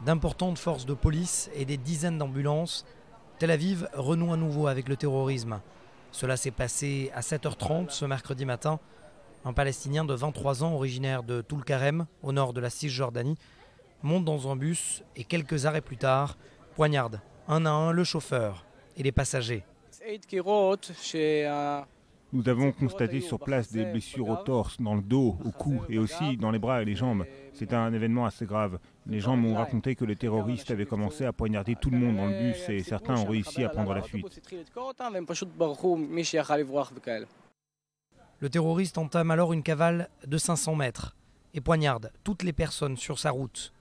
D'importantes forces de police et des dizaines d'ambulances, Tel Aviv renoue à nouveau avec le terrorisme. Cela s'est passé à 7h30 ce mercredi matin. Un Palestinien de 23 ans, originaire de Toul-Karem, au nord de la Cisjordanie, monte dans un bus et quelques arrêts plus tard, poignarde un à un le chauffeur et les passagers. Nous avons constaté sur place des blessures au torse, dans le dos, au cou et aussi dans les bras et les jambes. C'était un événement assez grave. Les gens m'ont raconté que les terroristes avaient commencé à poignarder tout le monde dans le bus et certains ont réussi à prendre la fuite. Le terroriste entame alors une cavale de 500 mètres et poignarde toutes les personnes sur sa route.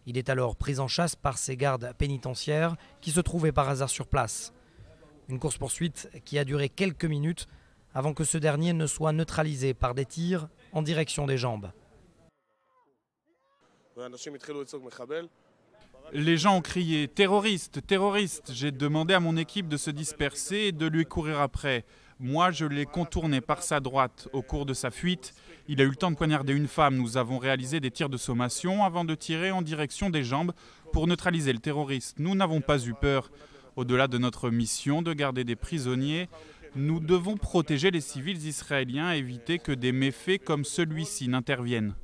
Il est alors pris en chasse par ses gardes pénitentiaires qui se trouvaient par hasard sur place. Une course-poursuite qui a duré quelques minutes avant que ce dernier ne soit neutralisé par des tirs en direction des jambes. Les gens ont crié « terroriste, terroriste !» J'ai demandé à mon équipe de se disperser et de lui courir après. Moi, je l'ai contourné par sa droite. Au cours de sa fuite, il a eu le temps de poignarder une femme. Nous avons réalisé des tirs de sommation avant de tirer en direction des jambes pour neutraliser le terroriste. Nous n'avons pas eu peur. Au-delà de notre mission de garder des prisonniers, nous devons protéger les civils israéliens et éviter que des méfaits comme celui-ci n'interviennent.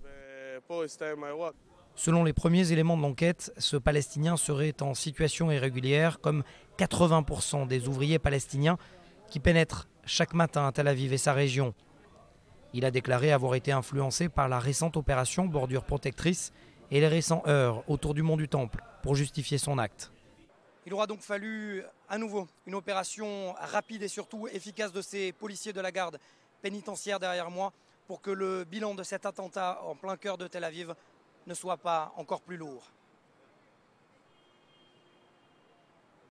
Selon les premiers éléments de l'enquête, ce Palestinien serait en situation irrégulière, comme 80% des ouvriers palestiniens qui pénètrent chaque matin à Tel Aviv et sa région. Il a déclaré avoir été influencé par la récente opération Bordure Protectrice et les récents heurts autour du mont du Temple pour justifier son acte. Il aura donc fallu à nouveau une opération rapide et surtout efficace de ces policiers de la garde pénitentiaire derrière moi pour que le bilan de cet attentat en plein cœur de Tel Aviv ne soit pas encore plus lourd.